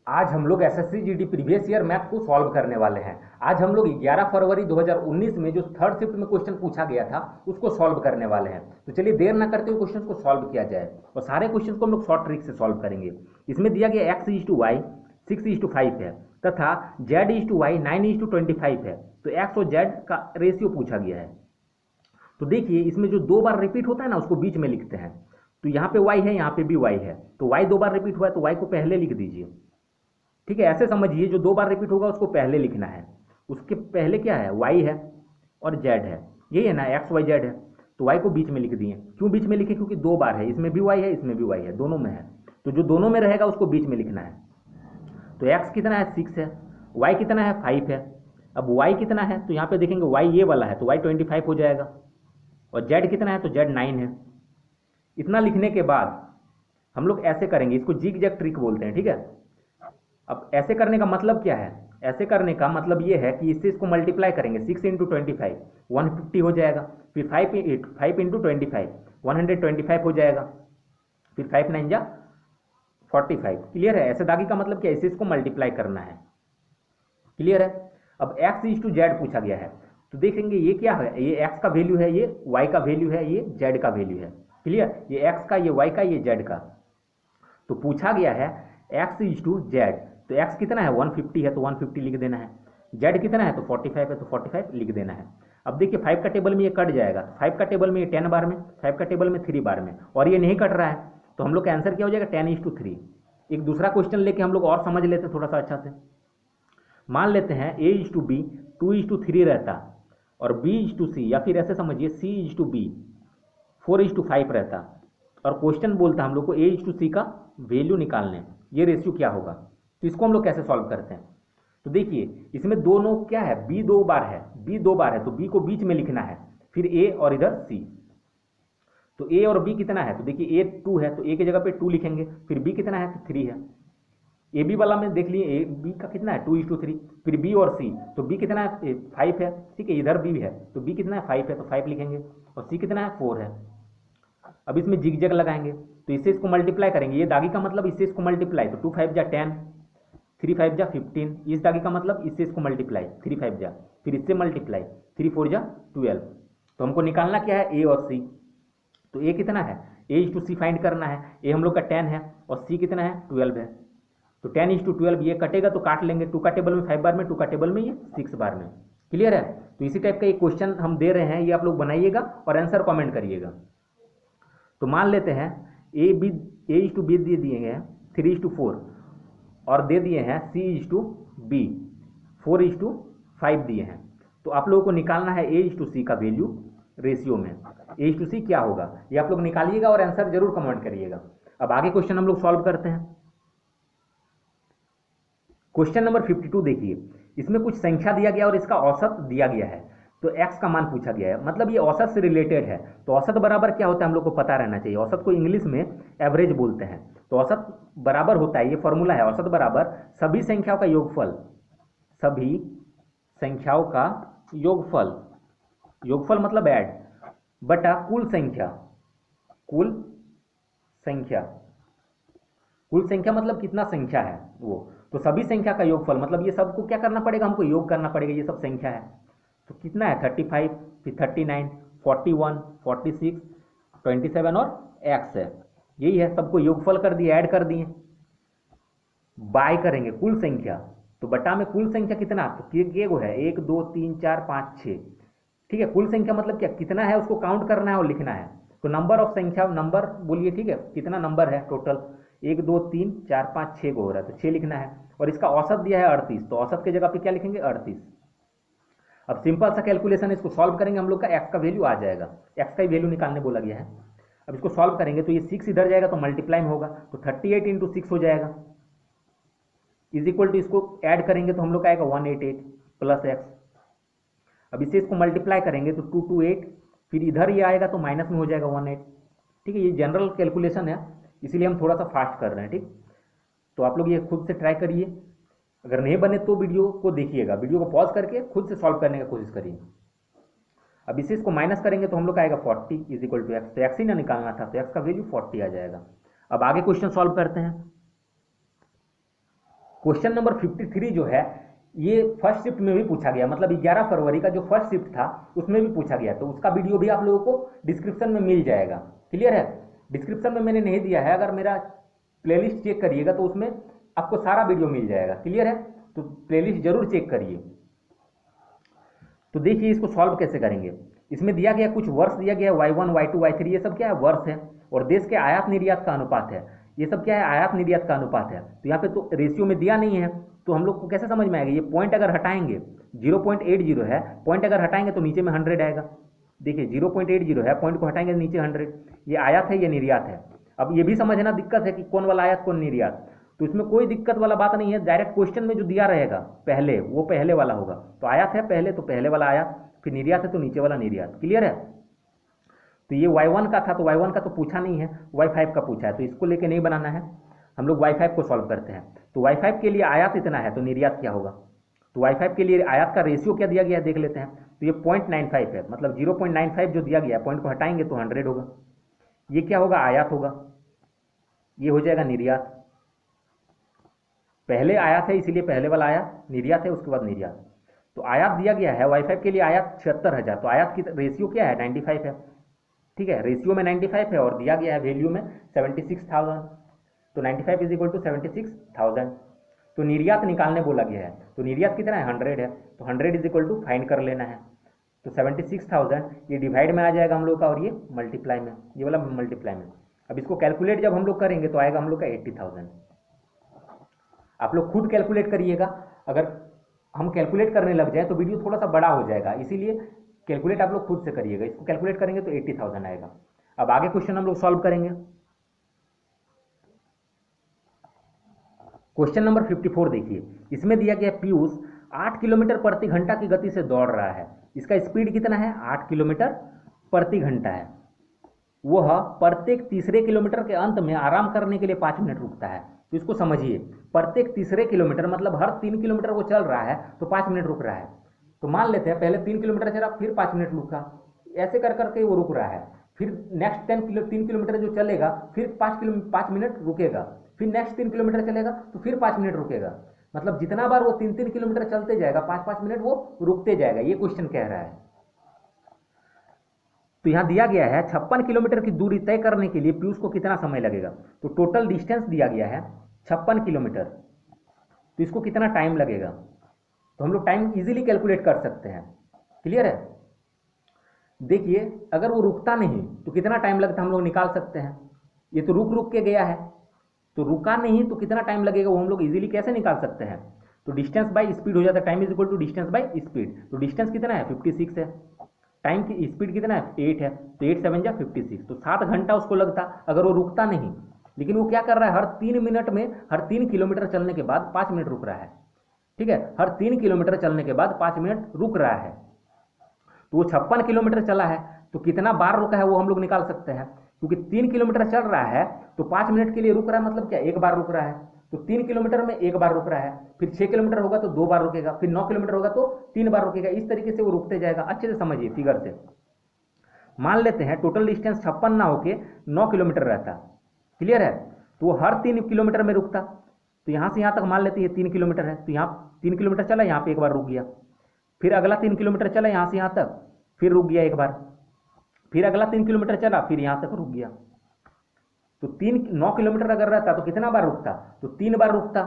आज हम लोग SSC GD previous year math को सॉल्व करने वाले हैं। आज हम लोग 11 फरवरी 2019 में जो थर्ड शिफ्ट में क्वेश्चन पूछा गया था उसको सॉल्व करने वाले हैं। तो चलिए देर ना करते हुए क्वेश्चन को सॉल्व किया जाए और सारे क्वेश्चन को हम लोग शॉर्ट ट्रिक से सॉल्व करेंगे। इसमें दिया गया x/y 6:5 है तथा z/y 9:25 है। तो x और z का रेशियो पूछा गया है। तो देखिए इसमें जो दो बार रिपीट होता है ना उसको बीच में लिखते हैं। तो यहाँ पे y है, यहाँ पे भी y है, तो y दो बार रिपीट हुआ है तो y को पहले लिख दीजिए। ठीक है, ऐसे समझिए जो दो बार रिपीट होगा उसको पहले लिखना है। उसके पहले क्या है, y है और z है, यही है ना, x y z है। तो y को बीच में लिख दिए। क्यों बीच में लिखे, क्योंकि दो बार है, इसमें भी y है इसमें भी y है, दोनों में है। तो जो दोनों में रहेगा उसको बीच में लिखना है। तो x कितना है 6 है, y कितना है 5 है। अब y कितना है तो यहाँ पे देखेंगे y ये वाला है तो y 25 हो जाएगा, और z कितना है तो z 9 है। इतना लिखने के बाद हम लोग ऐसे करेंगे, इसको जिग जैग ट्रिक बोलते हैं। ठीक है, अब ऐसे करने का मतलब क्या है, ऐसे करने का मतलब ये है कि इससे इसको मल्टीप्लाई करेंगे, 6 इंटू 25 150 हो जाएगा, फिर 5 इंटू 25 125 हो जाएगा, फिर 5 9 जा 45। क्लियर है, ऐसे दागी का मतलब क्या है, इससे इसको मल्टीप्लाई करना है। क्लियर है। अब x/z पूछा गया है तो देखेंगे ये क्या है, ये x का वैल्यू है, ये y का वैल्यू है, ये z का वैल्यू है। क्लियर, ये x का, ये y का, ये z का। तो पूछा गया है x/z, तो x कितना है 150 है तो 150 लिख देना है, z कितना है तो 45 है तो 45 लिख देना है। अब देखिए 5 का टेबल में ये कट जाएगा, 5 का टेबल में ये 10 बार में, 5 का टेबल में 3 बार में, और ये नहीं कट रहा है तो हम लोग का आंसर क्या हो जाएगा 10:3। एक दूसरा क्वेश्चन लेके हम लोग और समझ लेते हैं थोड़ा सा अच्छा से। मान लेते हैं a/b 2:3 रहता और b/c, या फिर ऐसे समझिए c/b 4:5 रहता, और क्वेश्चन बोलता हम लोग को a/c का वैल्यू निकालने, ये रेशियो क्या होगा। तो इसको हम लोग कैसे सॉल्व करते हैं, तो देखिए इसमें दोनों क्या है, b दो बार है, b दो बार है तो b को बीच में लिखना है, फिर a और इधर c। तो a और b कितना है तो देखिए a 2 है तो a की जगह पे 2 लिखेंगे, फिर b कितना है तो 3 है। ए बी वाला में देख लिए ए बी का कितना है 2:3, फिर बी और सी, तो बी कितना है 5 है। ठीक है, इधर बी है तो बी कितना है 5 है तो 5 लिखेंगे, और सी कितना है 4 है। अब इसमें जिग जैग लगाएंगे तो इससे इसको मल्टीप्लाई करेंगे, ये दागी का मतलब इससे इसको मल्टीप्लाई, तो 2 5 जा 10, 3 5 जा 15, इस दागी का मतलब इससे इसको मल्टीप्लाई 3 5 जा, फिर इससे मल्टीप्लाई 3 4 जा 12। तो हमको निकालना क्या है ए और सी। तो ए कितना है, a/c फाइंड करना है, ए हम लोग का 10 है और सी कितना है 12 है। तो 10:12 ये कटेगा तो काट लेंगे, 2 का टेबल में 5 बार में, 2 का टेबल में ये 6 बार में। क्लियर है। तो इसी टाइप का एक क्वेश्चन हम दे रहे हैं, ये आप लोग बनाइएगा और आंसर कमेंट करिएगा। तो मान लेते हैं a/b दे दिए हैं 3:4 और दे दिए हैं c/b 4:5 दिए हैं। तो आप लोगों को निकालना है a/c का वैल्यू रेशियो में, a/c क्या होगा ये आप लोग निकालिएगा और आंसर जरूर कमेंट करिएगा। अब आगे क्वेश्चन हम लोग सॉल्व करते हैं। क्वेश्चन नंबर 52 देखिए, इसमें कुछ संख्या दिया गया और इसका औसत दिया गया है, तो x का मान पूछा गया है, मतलब ये औसत से रिलेटेड है। तो औसत बराबर क्या होता है हम लोग को पता रहना चाहिए, औसत को इंग्लिश में एवरेज बोलते हैं। तो औसत बराबर होता है, ये फॉर्मूला है, औसत बराबर सभी संख्याओं का योगफल, सभी संख्याओं का योगफल, योगफल मतलब ऐड, बटा कुल संख्या, कुल संख्या, कुल संख्या मतलब कितना संख्या है वो, तो सभी संख्या का योगफल मतलब ये सबको क्या करना पड़ेगा, हमको योग करना पड़ेगा, ये सब संख्या है। तो कितना है 35, फिर 39, 41, 46, 27 और x है, यही है, सबको योगफल कर दिए, ऐड कर दिए, बाय करेंगे कुल संख्या, तो बटा में कुल संख्या कितना, तो ये वो है 1 2 3 4 5 6। ठीक है, कुल संख्या मतलब क्या, कितना है उसको काउंट करना है और लिखना है। तो नंबर ऑफ संख्या, नंबर बोलिए, ठीक है, कितना नंबर है टोटल, 1 2 3 4 5 6 को हो रहा है तो 6 लिखना है, और इसका औसत दिया है 38, तो औसत की जगह पे क्या लिखेंगे 38। अब सिंपल सा कैलकुलेशन है, इसको सॉल्व करेंगे हम लोग का x का वैल्यू आ जाएगा, x का ही वैल्यू निकालने बोला गया है। अब इसको सॉल्व करेंगे तो ये 6 इधर जाएगा तो मल्टीप्लाई में होगा, तो 38 इंटू 6 हो जाएगा, इज इक्वल टू इसको ऐड करेंगे तो हम लोग का आएगा 188 प्लस x। अब इसे इसको मल्टीप्लाई करेंगे तो 228, फिर इधर ये आएगा तो माइनस में हो जाएगा 18। ठीक है, ये जनरल कैलकुलेशन है इसीलिए हम थोड़ा सा फास्ट कर रहे हैं। ठीक, तो आप लोग ये खुद से ट्राई करिए, अगर नहीं बने तो वीडियो को देखिएगा, वीडियो को पॉज करके खुद से सॉल्व करने की कोशिश करिए। अब इसे इसको माइनस करेंगे तो हम लोग का आएगा 40 इज इक्वल टू एक्स, तो एक्स ही ना निकालना था तो एक्स का वैल्यू 40 आ जाएगा। अब आगे क्वेश्चन सॉल्व करते हैं। क्वेश्चन नंबर 53 जो है ये फर्स्ट शिफ्ट में भी पूछा गया, मतलब 11 फरवरी का जो फर्स्ट शिफ्ट था उसमें भी पूछा गया, तो उसका वीडियो भी आप लोगों को डिस्क्रिप्शन में मिल जाएगा। क्लियर है? डिस्क्रिप्शन में मैंने नहीं दिया है, अगर मेरा प्लेलिस्ट चेक करिएगा तो उसमें आपको सारा वीडियो मिल जाएगा। क्लियर है? तो प्लेलिस्ट जरूर चेक करिए। तो देखिए इसको सॉल्व कैसे करेंगे। इसमें दिया गया कुछ वर्ष दिया गया, y1 y2 y3, ये सब क्या है? वर्ष है, और देश के आयात निर्यात का अनुपात है। ये सब क्या है? आयात निर्यात का अनुपात है। तो यहाँ पे तो रेशियो में दिया नहीं है, तो हम लोग को कैसे समझ में आएगा? ये पॉइंट अगर हटाएंगे, 0.80 है, पॉइंट अगर हटाएंगे तो नीचे में 100 आएगा। देखिए 0.80 है, पॉइंट को हटाएंगे नीचे 100। ये आयात है, ये निर्यात है। अब ये भी समझना दिक्कत है कि कौन वाला आयात कौन निर्यात, तो इसमें कोई दिक्कत वाला बात नहीं है। डायरेक्ट क्वेश्चन में जो दिया रहेगा पहले, वो पहले वाला होगा। तो आयात है पहले, तो पहले वाला आयात, फिर निर्यात है तो नीचे वाला निर्यात। क्लियर है? तो ये y1 का था, तो y1 का तो पूछा नहीं है, y5 का पूछा है, तो इसको लेके नहीं बनाना है। हम लोग y5 को सॉल्व करते हैं। तो y5 के लिए आयात इतना है, तो निर्यात क्या होगा? तो y5 के लिए आयात का रेशियो क्या दिया गया है देख लेते हैं। तो ये 0.95 है, मतलब 0.95 जो दिया गया है, पॉइंट को हटाएंगे तो 100 होगा। ये क्या होगा? आयात होगा। ये हो जाएगा निर्यात। पहले आयात है इसीलिए पहले वाला आयात, निर्यात है उसके बाद निर्यात। तो आयात दिया गया है y5 के लिए, आयात 76,000, तो आयात की रेशियो क्या है? 95 है। ठीक है, रेशियो में 95 है और दिया गया है वैल्यू में 76,000, तो 95 इज इक्वल टू 76,000। तो निर्यात निकालने बोला गया है, तो निर्यात कितना है? 100 है, तो 100 इज इक्वल टू फाइंड कर लेना है। तो 76,000 ये डिवाइड में आ जाएगा हम लोग का, और ये मल्टीप्लाई में, ये वाला मल्टीप्लाई में। अब इसको कैलकुलेट जब हम लोग करेंगे तो आएगा हम लोग का 80,000। आप लोग खुद कैलकुलेट करिएगा, अगर हम कैलकुलेट करने लग जाए तो वीडियो थोड़ा सा बड़ा हो जाएगा, इसीलिए कैलकुलेट आप लोग खुद से करिएगा। इसको कैलकुलेट करेंगे तो 80,000 आएगा। अब आगे क्वेश्चन हम लोग सॉल्व करेंगे। क्वेश्चन नंबर 54 देखिए, इसमें दिया गया पीयूष 8 किलोमीटर प्रति घंटा की गति से दौड़ रहा है। इसका स्पीड कितना है? 8 किलोमीटर प्रति घंटा है। वह प्रत्येक तीसरे किलोमीटर के अंत में आराम करने के लिए 5 मिनट रुकता है। तो इसको समझिए, प्रत्येक तीसरे किलोमीटर मतलब हर 3 किलोमीटर वो चल रहा है तो 5 मिनट रुक रहा है। तो मान लेते हैं पहले 3 किलोमीटर चला, फिर 5 मिनट रुका, ऐसे कर करके वो रुक रहा है। फिर नेक्स्ट 3 किलोमीटर जो चलेगा फिर 5 मिनट रुकेगा, फिर नेक्स्ट 3 किलोमीटर चलेगा तो फिर 5 मिनट रुकेगा। मतलब जितना बार वो 3 किलोमीटर चलते जाएगा 5 मिनट वो रुकते जाएगा। ये क्वेश्चन कह रहा है। तो यहां दिया गया है 56 किलोमीटर की दूरी तय करने के लिए पीयूष को कितना समय लगेगा। तो टोटल डिस्टेंस दिया गया है 56 किलोमीटर, तो इसको कितना टाइम लगेगा, तो हम लोग टाइम इजीली कैलकुलेट कर सकते हैं। क्लियर है? देखिए अगर वो रुकता नहीं तो कितना टाइम लगता है हम लोग निकाल सकते हैं। ये तो रुक के गया है, तो रुका नहीं तो कितना टाइम लगेगा वो हम लोग इजीली कैसे निकाल सकते हैं। तो डिस्टेंस बाय स्पीड हो जाता है, time is equal to distance by speed. तो डिस्टेंस कितना है? 56 है, टाइम की स्पीड कितना है? 8 है, तो 8 7 जा 56, तो 7 घंटा उसको लगता अगर वो रुकता नहीं। लेकिन वो क्या कर रहा है? हर 3 मिनट में, हर 3 किलोमीटर चलने के बाद 5 मिनट रुक रहा है। ठीक है, हर 3 किलोमीटर चलने के बाद 5 मिनट रुक रहा है। तो वो 56 किलोमीटर चला है, तो कितना बार रुका है वो हम लोग निकाल सकते हैं। क्योंकि 3 किलोमीटर चल रहा है तो 5 मिनट के लिए रुक रहा है, मतलब क्या? एक बार रुक रहा है। तो 3 किलोमीटर में एक बार रुक रहा है, फिर 6 किलोमीटर होगा तो 2 बार रुकेगा, फिर 9 किलोमीटर होगा तो 3 बार रुकेगा। इस तरीके से वो रुकते जाएगा। अच्छे से समझिए फिगर से। मान लेते हैं टोटल डिस्टेंस 56 ना होके 9 किलोमीटर रहता। क्लियर है? तो वो हर 3 किलोमीटर में रुकता। तो यहां से यहां तक मान लेते हैं 3 किलोमीटर है, तो यहाँ 3 किलोमीटर चला, यहाँ पे एक बार रुक गया, फिर अगला 3 किलोमीटर चला यहां से यहां तक, फिर रुक गया एक बार, फिर अगला 3 किलोमीटर चला, फिर यहां तक रुक गया। तो 9 किलोमीटर अगर रहता तो कितना बार रुकता? तो 3 बार रुकता।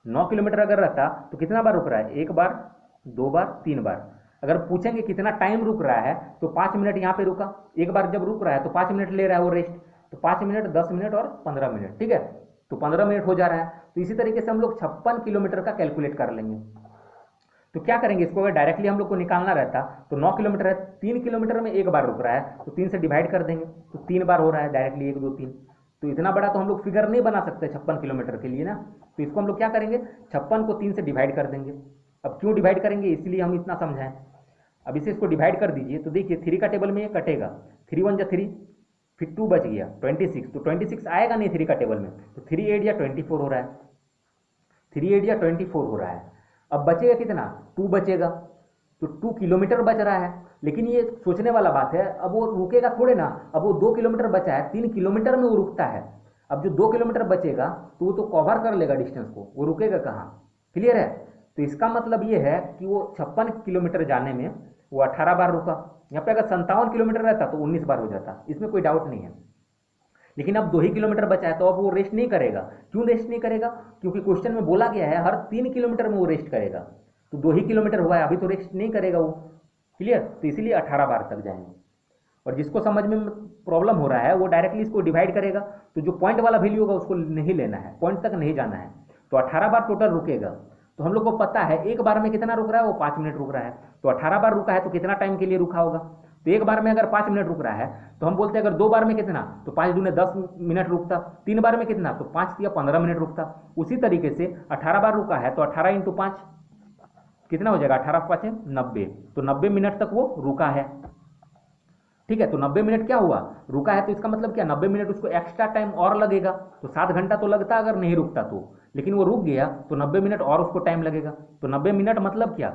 9 किलोमीटर अगर रहता तो कितना बार रुक रहा है? 1 बार, 2 बार, 3 बार। अगर पूछेंगे कितना टाइम रुक रहा है तो 5 मिनट यहाँ पे रुका। एक बार जब रुक रहा है तो 5 मिनट ले रहा है वो रेस्ट, तो 5 मिनट, 10 मिनट और 15 मिनट। ठीक है, तो 15 मिनट हो जा रहा है। तो इसी तरीके से हम लोग 56 किलोमीटर का कैलकुलेट कर लेंगे। तो क्या करेंगे, इसको अगर डायरेक्टली हम लोग को निकालना रहता तो 9 किलोमीटर है, 3 किलोमीटर में एक बार रुक रहा है, तो 3 से डिवाइड कर देंगे तो 3 बार हो रहा है डायरेक्टली, 1 2 3। तो इतना बड़ा तो हम लोग फिगर नहीं बना सकते 56 किलोमीटर के लिए ना। तो इसको हम लोग क्या करेंगे, 56 को 3 से डिवाइड कर देंगे। अब क्यों डिवाइड करेंगे, इसलिए हम इतना समझाएं। अब इसे इसको डिवाइड कर दीजिए, तो देखिए 3 का टेबल में ये कटेगा, 3 1 जा 3, फिर 2 बच गया 26, तो 26 आएगा नहीं 3 का टेबल में, तो 3 8 या 24 हो रहा है, 3 8 या 24 हो रहा है। अब बचेगा कितना, 2 बचेगा, तो 2 किलोमीटर बच रहा है। लेकिन ये सोचने वाला बात है, अब वो रुकेगा थोड़े ना, अब वो 2 किलोमीटर बचा है, 3 किलोमीटर में वो रुकता है। अब जो 2 किलोमीटर बचेगा तो वो तो कवर कर लेगा डिस्टेंस को, वो रुकेगा कहाँ? क्लियर है? तो इसका मतलब ये है कि वो 56 किलोमीटर जाने में वो 18 बार रुका। यहाँ पे अगर 57 किलोमीटर रहता तो 19 बार हो जाता, इसमें कोई डाउट नहीं है। लेकिन अब 2 ही किलोमीटर बचा है तो अब वो रेस्ट नहीं करेगा। क्यों रेस्ट नहीं करेगा? क्योंकि क्वेश्चन में बोला गया है हर 3 किलोमीटर में वो रेस्ट करेगा। तो 2 ही किलोमीटर हुआ है, अभी तो रेस्ट नहीं करेगा वो। क्लियर? तो इसीलिए 18 बार तक जाएंगे। और जिसको समझ में प्रॉब्लम हो रहा है वो डायरेक्टली इसको डिवाइड करेगा, तो जो पॉइंट वाला वैल्यू होगा उसको नहीं लेना है, पॉइंट तक नहीं जाना है। तो 18 बार टोटल रुकेगा। तो हम लोग को पता है एक बार में कितना रुक रहा है, वो 5 मिनट रुक रहा है। तो 18 बार रुका है तो कितना टाइम के लिए रुका होगा? तो एक बार में अगर 5 मिनट रुक रहा है तो हम बोलते हैं अगर 2 बार में कितना, तो 5 दूने 10 मिनट रुकता। 3 बार में कितना, तो 5 या 15 मिनट रुकता। उसी तरीके से 18 बार रुका है तो 18 इंटू 5 कितना हो जाएगा? 18 5 90। तो 90 मिनट तक वो रुका है। ठीक है, तो 90 मिनट क्या हुआ? रुका है, तो इसका मतलब क्या? 90 मिनट उसको एक्स्ट्रा टाइम और लगेगा। तो 7 घंटा तो लगता अगर नहीं रुकता तो, लेकिन वो रुक गया तो 90 मिनट और उसको टाइम लगेगा। तो 90 मिनट मतलब क्या?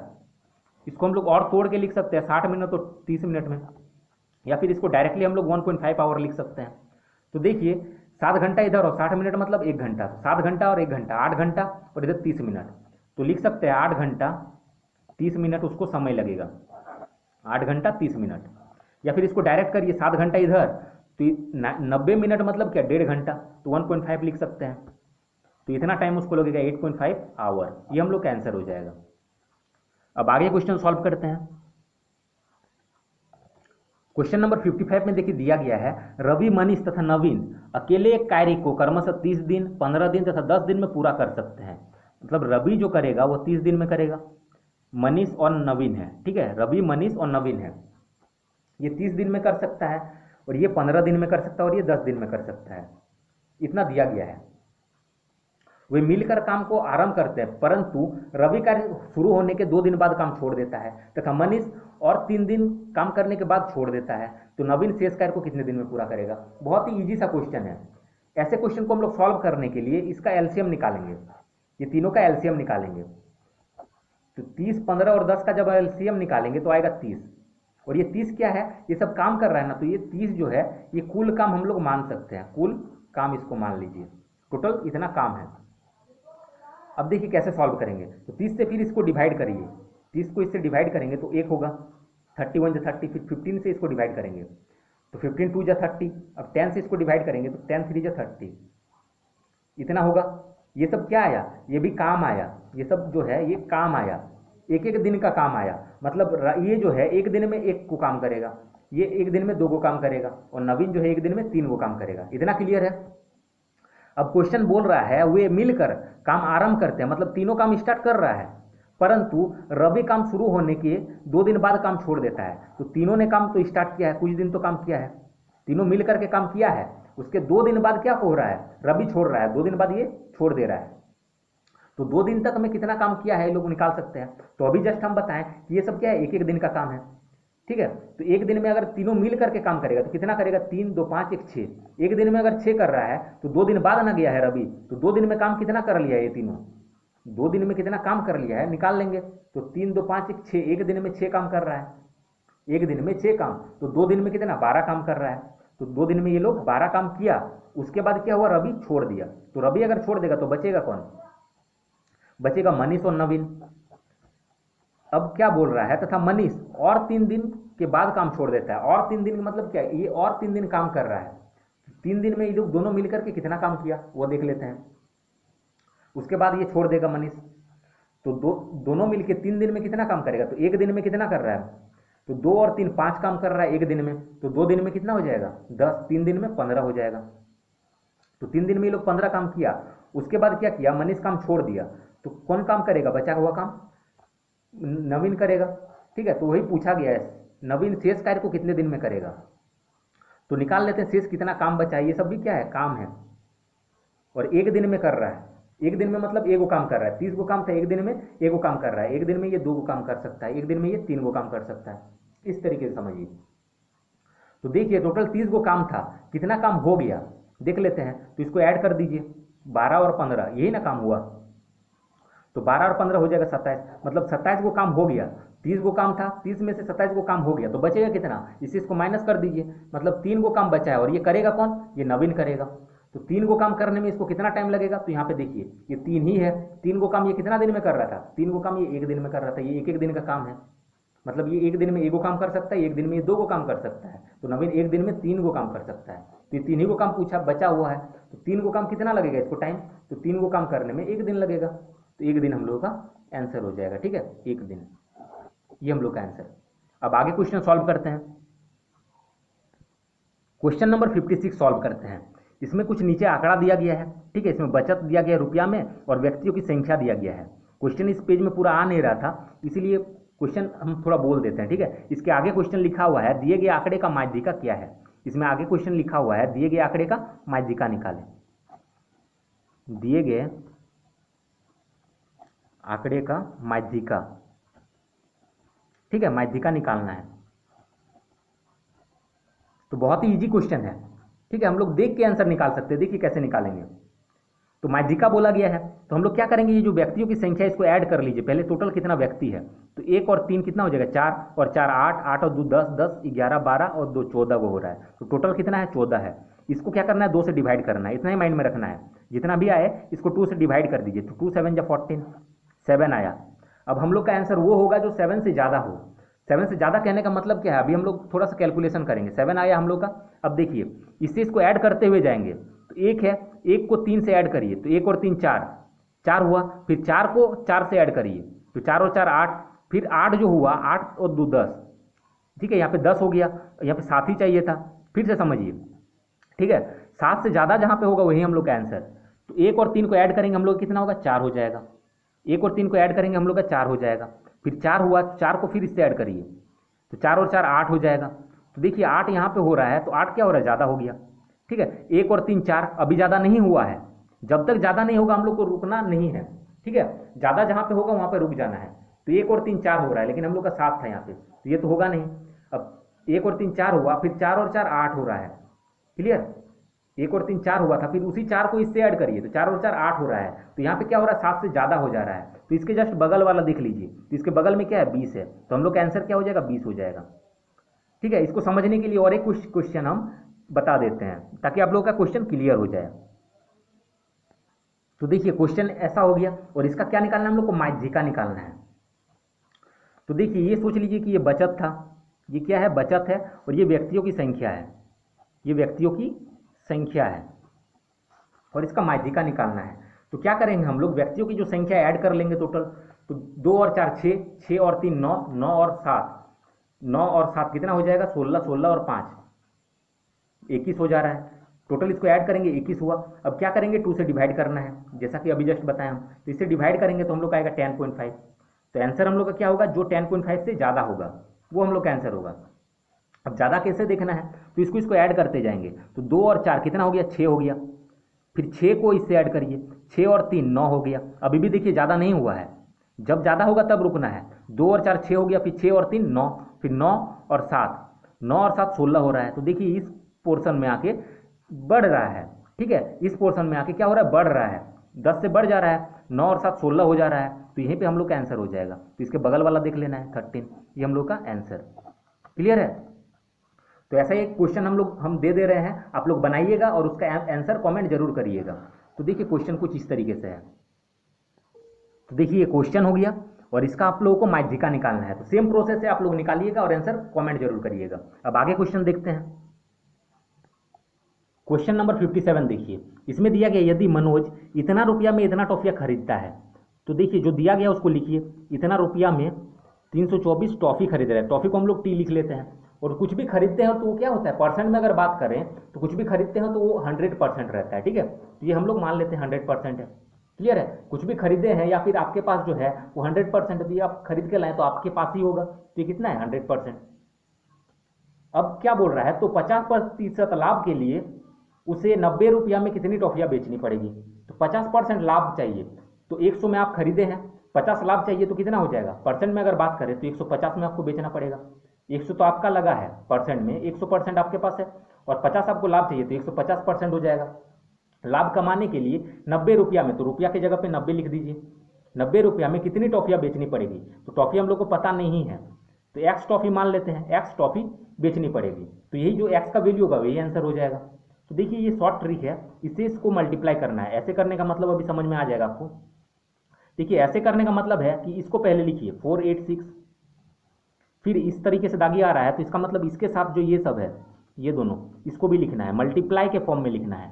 इसको हम लोग और तोड़ के लिख सकते हैं, 60 मिनट तो 30 मिनट में, या फिर इसको डायरेक्टली हम लोग 1.5 आवर लिख सकते हैं। तो देखिए 7 घंटा इधर और 60 मिनट मतलब 1 घंटा, 7 घंटा और 1 घंटा 8 घंटा, और इधर 30 मिनट। तो लिख सकते हैं 8 घंटा 30 मिनट उसको समय लगेगा, 8 घंटा 30 मिनट। या फिर इसको डायरेक्ट करिए 7 घंटा इधर, तो 90 मिनट मतलब क्या? 1.5 घंटा, तो 1.5 लिख सकते हैं। तो इतना टाइम उसको लगेगा 8.5 आवर। ये हम लोग का आंसर हो जाएगा। अब आगे क्वेश्चन सॉल्व करते हैं। क्वेश्चन नंबर 55 में देखिए दिया गया है, रवि, मनीष तथा नवीन अकेले एक कार्य को क्रमशः 30 दिन, 15 दिन तथा 10 दिन में पूरा कर सकते हैं। मतलब रवि जो करेगा वो 30 दिन में करेगा, मनीष और नवीन है। ठीक है, रवि, मनीष और नवीन है, ये 30 दिन में कर सकता है, और ये 15 दिन में कर सकता है, और ये 10 दिन में कर सकता है। इतना दिया गया है। वे मिलकर काम को आरंभ करते हैं, परंतु रवि कार्य शुरू होने के 2 दिन बाद काम छोड़ देता है तथा मनीष और 3 दिन काम करने के बाद छोड़ देता है। तो नवीन शेष कार्य को कितने दिन में पूरा करेगा? बहुत ही इजी सा क्वेश्चन है। ऐसे क्वेश्चन को हम लोग सॉल्व करने के लिए इसका एलसीएम निकालेंगे, ये तीनों का एलसीएम निकालेंगे। तो 30, 15 और 10 का जब एलसीएम निकालेंगे तो आएगा 30। और ये 30 क्या है? ये सब काम कर रहा है ना, तो ये 30 जो है ये कुल काम हम लोग मान सकते हैं, कुल काम इसको मान लीजिए, टोटल इतना काम है। अब देखिए कैसे सॉल्व करेंगे। तो 30 से फिर इसको डिवाइड करिए, 30 को इससे डिवाइड करेंगे तो 1 होगा, 31 जा 30, फिर 15 से इसको डिवाइड करेंगे तो 15 2 जा 30। अब 10 से इसको डिवाइड करेंगे तो 10 3 जा 30, इतना होगा। ये सब क्या आया? ये भी काम आया, ये सब जो है ये काम आया, एक एक दिन का काम आया। मतलब ये जो है एक दिन में 1 को काम करेगा, ये एक दिन में 2 को काम करेगा, और नवीन जो है एक दिन में 3 को काम करेगा। इतना क्लियर है? अब क्वेश्चन बोल रहा है वे मिलकर काम आरंभ करते हैं, मतलब तीनों काम स्टार्ट कर रहा है, परंतु रवि काम शुरू होने के 2 दिन बाद काम छोड़ देता है। तो तीनों ने काम तो स्टार्ट किया है, कुछ दिन तो काम किया है, तीनों मिलकर के काम किया है। उसके 2 दिन बाद क्या हो रहा है? रवि छोड़ रहा है, 2 दिन बाद ये छोड़ दे रहा है। तो 2 दिन तक हमें कितना काम किया है ये लोग निकाल सकते हैं। तो अभी जस्ट हम बताएं कि ये सब क्या है? एक एक दिन का काम है। ठीक है, तो एक दिन में अगर तीनों मिल करके काम करेगा तो कितना करेगा? 3 2 5 1 6। एक दिन में अगर 6 कर रहा है तो 2 दिन बाद ना गया है रवि, तो 2 दिन में काम कितना कर लिया है? ये तीनों 2 दिन में कितना काम कर लिया है निकाल लेंगे। तो 3 2 5 1 6, एक दिन में 6 काम कर रहा है, एक दिन में 6 काम, तो 2 दिन में कितना? 12 काम कर रहा है। तो 2 दिन में ये लोग 12 काम किया, उसके बाद क्या हुआ? रवि छोड़ दिया। तो रवि अगर छोड़ देगा तो बचेगा कौन? बचेगा मनीष और नवीन। अब क्या बोल रहा है? तथा मनीष और 3 दिन के बाद काम छोड़ देता है। और 3 दिन का मतलब क्या है? ये और 3 दिन काम कर रहा है। 3 दिन में ये लोग दोनों मिलकर के कितना काम किया वो देख लेते हैं। उसके बाद ये छोड़ देगा मनीष, तो दोनों मिलकर 3 दिन में कितना काम करेगा? तो एक दिन में कितना कर रहा है? तो 2 और 3 5 काम कर रहा है एक दिन में, तो 2 दिन में कितना हो जाएगा? 10, 3 दिन में 15 हो जाएगा। तो 3 दिन में ये लोग 15 काम किया। उसके बाद क्या किया? मनीष काम छोड़ दिया, तो कौन काम करेगा? बचा हुआ काम नवीन करेगा। ठीक है, तो वही पूछा गया है, नवीन शेष कार्य को कितने दिन में करेगा? तो निकाल लेते हैं शेष कितना काम बचा है। ये सब भी क्या है? काम है, और एक दिन में कर रहा है। एक दिन में मतलब 1 काम कर रहा है, 30 को काम था, एक दिन में 1 काम कर रहा है। एक दिन में ये 2 काम कर सकता है, एक दिन में ये 3 काम कर सकता है। इस तरीके से समझिए। तो देखिए टोटल 30 काम था, कितना काम हो गया देख लेते हैं। तो इसको ऐड कर दीजिए, 12 और 15 यही ना काम हुआ, तो 12 और 15 हो जाएगा 27, मतलब 27 काम हो गया। 30 काम था, 30 में से 27 काम हो गया, तो बचेगा कितना? इसको माइनस कर दीजिए, मतलब 3 काम बचा है, और ये करेगा कौन? ये नवीन करेगा। तो 3 को काम करने में इसको कितना टाइम लगेगा, तो यहाँ पे देखिए ये 3 ही है, 3 को काम ये कितना दिन में कर रहा था, 3 को काम ये 1 दिन में कर रहा था, ये 1 दिन का काम है, मतलब ये 1 दिन में 1 को काम कर सकता है, 1 दिन में ये 2 को काम कर सकता है, तो नवीन 1 दिन में 3 को काम कर सकता है, तो ये 3 ही को काम पूछा, बचा हुआ है, तो 3 को काम कितना लगेगा इसको टाइम, तो 3 को काम करने में 1 दिन लगेगा, तो 1 दिन हम लोगों का आंसर हो जाएगा, ठीक है, 1 दिन, ये हम लोग का आंसर। अब आगे क्वेश्चन सॉल्व करते हैं। क्वेश्चन नंबर 56 सॉल्व करते हैं। इसमें कुछ नीचे आंकड़ा दिया गया है, ठीक है, इसमें बचत दिया गया है रुपया में और व्यक्तियों की संख्या दिया गया है। क्वेश्चन इस पेज में पूरा आ नहीं रहा था, इसीलिए क्वेश्चन हम थोड़ा बोल देते हैं, ठीक है। इसके आगे क्वेश्चन लिखा हुआ है दिए गए आंकड़े का माध्यिका क्या है, इसमें आगे क्वेश्चन लिखा हुआ है दिए गए आंकड़े का माध्यिका निकालें, दिए गए आंकड़े का माध्यिका, ठीक है, माध्यिका निकालना है। तो बहुत ही इजी क्वेश्चन है, ठीक है, हम लोग देख के आंसर निकाल सकते हैं, देखिए कैसे निकालेंगे। तो माध्यिका बोला गया है, तो हम लोग क्या करेंगे, ये जो व्यक्तियों की संख्या इसको ऐड कर लीजिए, पहले टोटल कितना व्यक्ति है, तो 1 और 3 कितना हो जाएगा 4 और 4 8, 8 और 2 10, 10 11 12 और 2 14 को हो रहा है, तो टोटल कितना है 14 है। इसको क्या करना है 2 से डिवाइड करना है, इतना ही माइंड में रखना है, जितना भी आए इसको 2 से डिवाइड कर दीजिए, तो 2 7 जा 14, 7 आया। अब हम लोग का आंसर वो होगा जो 7 से ज़्यादा हो। 7 से ज़्यादा कहने का मतलब क्या है, अभी हम लोग थोड़ा सा कैलकुलेशन करेंगे। 7 आया हम लोग का, अब देखिए इससे इसको ऐड करते हुए जाएंगे, तो 1 है, 1 को 3 से ऐड करिए, तो 1 और 3 4, 4 हुआ, फिर 4 को 4 से ऐड करिए, तो 4 और 4 8, फिर 8 जो हुआ 8 और 2 10, ठीक है, यहाँ पे 10 हो गया, यहाँ पे 7 ही चाहिए था, फिर से समझिए, ठीक है, 7 से ज़्यादा जहाँ पे होगा वही हम लोग का आंसर। तो 1 और 3 को ऐड करेंगे हम लोग कितना होगा 4 हो जाएगा, 1 और 3 को ऐड करेंगे हम लोग का 4 हो जाएगा, फिर 4 हुआ, 4 को फिर इससे ऐड करिए, तो 4 और 4 8 हो जाएगा। तो देखिए 8 यहाँ पे हो रहा है, तो 8 क्या हो रहा है ज़्यादा हो गया, ठीक है, 1 और 3 4, अभी ज़्यादा नहीं हुआ है, जब तक ज़्यादा नहीं होगा हम लोग को रुकना नहीं है, ठीक है, ज़्यादा जहाँ पे होगा वहाँ पे रुक जाना है। तो 1 और 3 4 हो रहा है, लेकिन हम लोग का 7 था यहाँ पे, तो ये तो होगा नहीं। अब 1 और 3 4 हुआ, फिर 4 और 4 8 हो रहा है, क्लियर, 1 और 3 4 हुआ था, फिर उसी 4 को इससे ऐड करिए, तो 4 और 4 8 हो रहा है, तो यहाँ पे क्या हो रहा है 7 से ज़्यादा हो जा रहा है, तो इसके जस्ट बगल वाला देख लीजिए, तो इसके बगल में क्या है 20 है, तो हम लोग का आंसर क्या हो जाएगा 20 हो जाएगा, ठीक है। इसको समझने के लिए और एक क्वेश्चन हम बता देते हैं ताकि आप लोगों का क्वेश्चन क्लियर हो जाए। तो देखिए क्वेश्चन ऐसा हो गया, और इसका क्या निकालना है हम लोग को माध्यिका निकालना है। तो देखिए ये सोच लीजिए कि ये बचत था, ये क्या है बचत है, और ये व्यक्तियों की संख्या है, ये व्यक्तियों की संख्या है, और इसका माध्यिका निकालना है। तो क्या करेंगे हम लोग, व्यक्तियों की जो संख्या ऐड कर लेंगे टोटल, तो 2 और 4 6, 6 और 3 9, 9 और 7, 9 और 7 कितना हो जाएगा 16, 16 और 5 21 हो जा रहा है, टोटल इसको ऐड करेंगे 21 हुआ। अब क्या करेंगे 2 से डिवाइड करना है, जैसा कि अभी जस्ट बताया हम, तो इससे डिवाइड करेंगे तो हम लोग का आएगा 10.5, तो आंसर हम लोग का क्या होगा, जो 10.5 से ज़्यादा होगा वो हम लोग का आंसर होगा। अब ज़्यादा कैसे देखना है, तो इसको ऐड करते जाएंगे, तो 2 और 4 कितना हो गया 6 हो गया, फिर 6 को इससे ऐड करिए, 6 और 3 9 हो गया, अभी भी देखिए ज़्यादा नहीं हुआ है, जब ज़्यादा होगा तब रुकना है। 2 और 4 6 हो गया, फिर 6 और 3 9, फिर 9 और 7, 9 और 7 16 हो रहा है, तो देखिए इस पोर्शन में आके बढ़ रहा है, ठीक है, इस पोर्शन में आके क्या हो रहा है बढ़ रहा है, 10 से बढ़ जा रहा है, 9 और 7 16 हो जा रहा है, तो यहीं पे हम लोग का आंसर हो जाएगा। तो इसके बगल वाला देख लेना है 13, ये हम लोग का आंसर, क्लियर है। तो ऐसा एक क्वेश्चन हम दे दे रहे हैं, आप लोग बनाइएगा और उसका आंसर कमेंट जरूर करिएगा। तो देखिए क्वेश्चन कुछ इस तरीके से है, तो देखिए ये क्वेश्चन हो गया, और इसका आप लोगों को माध्यिका निकालना है, तो सेम प्रोसेस से आप लोग निकालिएगा और आंसर कमेंट जरूर करिएगा। अब आगे क्वेश्चन देखते हैं। क्वेश्चन नंबर 57 देखिए, इसमें दिया गया यदि मनोज इतना रुपया में इतना टॉफिया खरीदता है, तो देखिए जो दिया गया उसको लिखिए, इतना रुपया में 324 टॉफी खरीद रहे हैं, टॉफी को हम लोग टी लिख लेते हैं, और कुछ भी खरीदते हैं तो वो क्या होता है परसेंट में अगर बात करें तो कुछ भी खरीदते हैं तो वो 100% रहता है, ठीक है, तो ये हम लोग मान लेते हैं 100% है, क्लियर है। कुछ भी खरीदे हैं या फिर आपके पास जो है वो 100% भी आप खरीद के लाएं तो आपके पास ही होगा, तो ये कितना है 100%। अब क्या बोल रहा है, तो 50% लाभ के लिए उसे 90 रुपया में कितनी टॉफियाँ बेचनी पड़ेगी, तो 50% लाभ चाहिए, तो 100 में आप खरीदे हैं, 50 लाभ चाहिए तो कितना हो जाएगा, परसेंट में अगर बात करें तो 150 में आपको बेचना पड़ेगा। 100 तो आपका लगा है परसेंट में, 100% आपके पास है, और 50 आपको लाभ चाहिए तो 150% हो जाएगा। लाभ कमाने के लिए 90 रुपया में, तो रुपया की जगह पे 90 लिख दीजिए, 90 रुपया में कितनी टॉफियाँ बेचनी पड़ेगी, तो टॉफी हम लोग को पता नहीं है, तो एक्स टॉफी मान लेते हैं, एक्स टॉफी बेचनी पड़ेगी, तो यही जो एक्स का वैल्यू होगा वही आंसर हो जाएगा। तो देखिए ये शॉर्ट ट्रिक है, इससे इसको मल्टीप्लाई करना है। ऐसे करने का मतलब अभी समझ में आ जाएगा आपको। देखिए ऐसे करने का मतलब है कि इसको पहले लिखिए 486, फिर इस तरीके से दागी आ रहा है तो इसका मतलब इसके साथ जो ये सब है ये दोनों, इसको भी लिखना है, मल्टीप्लाई के फॉर्म में लिखना है।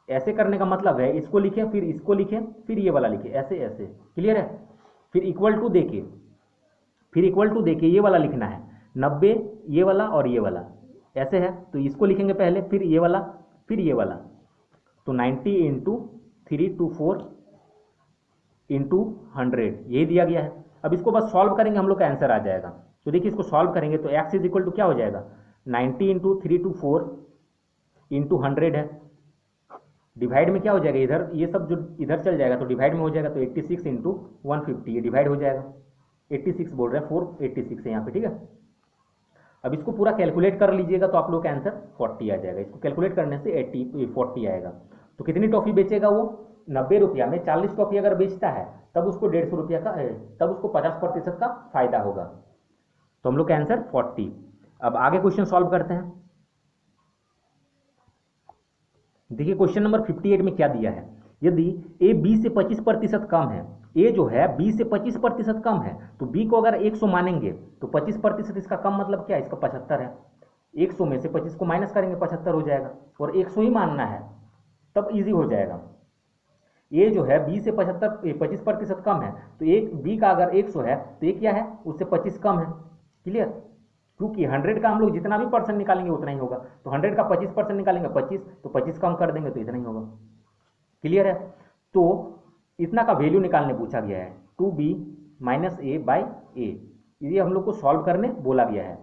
ऐसे करने का मतलब है इसको लिखें, फिर इसको लिखें, फिर ये वाला लिखें, ऐसे ऐसे, क्लियर है। फिर इक्वल टू देके, फिर इक्वल टू देके ये वाला लिखना है 90, ये वाला और ये वाला, ऐसे है। तो इसको लिखेंगे पहले, फिर ये वाला, फिर ये वाला। तो 90 इंटू 324 इंटू 100 यही दिया गया है। अब इसको बस सॉल्व करेंगे, हम लोग का आंसर आ जाएगा। तो देखिए इसको सॉल्व करेंगे तो x इज इक्वल टू क्या हो जाएगा, 90 इंटू 324 इंटू 100 है। डिवाइड में क्या हो जाएगा, इधर ये सब जो इधर चल जाएगा तो डिवाइड में हो जाएगा, तो 86 इंटू 150 ये डिवाइड हो जाएगा। 86 बोल रहे हैं, 486 है यहाँ पे, ठीक है। अब इसको पूरा कैलकुलेट कर लीजिएगा तो आप लोग का आंसर 40 आ जाएगा। इसको कैलकुलेट करने से 40 आएगा। तो कितनी टॉफी बेचेगा वो, 90 रुपया में 40 टॉफी अगर बेचता है तब उसको 150 रुपया का, तब उसको 50% का फायदा होगा। तो हम लोग का आंसर 40। अब आगे क्वेश्चन सॉल्व करते हैं। देखिए क्वेश्चन नंबर 58 में क्या दिया है, यदि ए बी से 25% कम है, ए जो है बी से 25% कम है, तो बी को अगर 100 मानेंगे तो 25% इसका कम मतलब क्या है, इसका 75 है। 100 में से 25 को माइनस करेंगे 75 हो जाएगा, और 100 ही मानना है तब इजी हो जाएगा। ए जो है बी से 25% कम है, तो एक बी का अगर 100 है तो ये क्या है, उससे 25 कम है, क्लियर। क्योंकि 100 का हम लोग जितना भी परसेंट निकालेंगे उतना ही होगा, तो 100 का 25% निकालेंगे 25, तो 25 कम कर देंगे तो इतना ही होगा, क्लियर है। तो इतना का वैल्यू निकालने पूछा गया है, 2b माइनस ए बाई ए, ये हम लोग को सॉल्व करने बोला गया है।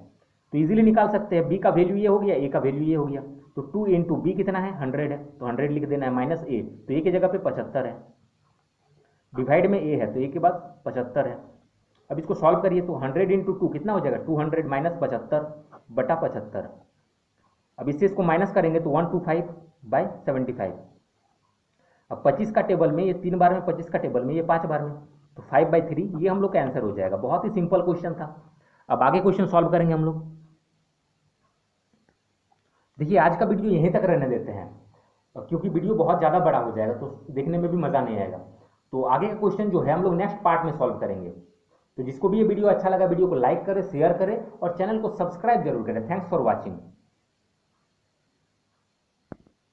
तो इजीली निकाल सकते हैं, b का वैल्यू ये हो गया, a का वैल्यू ये हो गया। तो 2 इंटू बी कितना है, 100 है, तो 100 लिख देना है, माइनस ए, तो ए की जगह पे 75 है, डिवाइड में ए है तो ए के बाद 75 है। अब इसको सॉल्व करिए तो 100 इंटू 2 कितना हो जाएगा, 200 माइनस 75 बटा 75। अब इससे इसको माइनस करेंगे तो 125 बाई 75। अब 25 का टेबल में ये 3 बार में, 25 का टेबल में ये 5 बार में, तो 5/3 ये हम लोग का आंसर हो जाएगा। बहुत ही सिंपल क्वेश्चन था। अब आगे क्वेश्चन सॉल्व करेंगे हम लोग। देखिए आज का वीडियो यहीं तक रहने देते हैं, क्योंकि वीडियो बहुत ज़्यादा बड़ा हो जाएगा तो देखने में भी मज़ा नहीं आएगा। तो आगे का क्वेश्चन जो है हम लोग नेक्स्ट पार्ट में सॉल्व करेंगे। तो जिसको भी ये वीडियो अच्छा लगा, वीडियो को लाइक करें, शेयर करें और चैनल को सब्सक्राइब जरूर करें। Thanks for watching.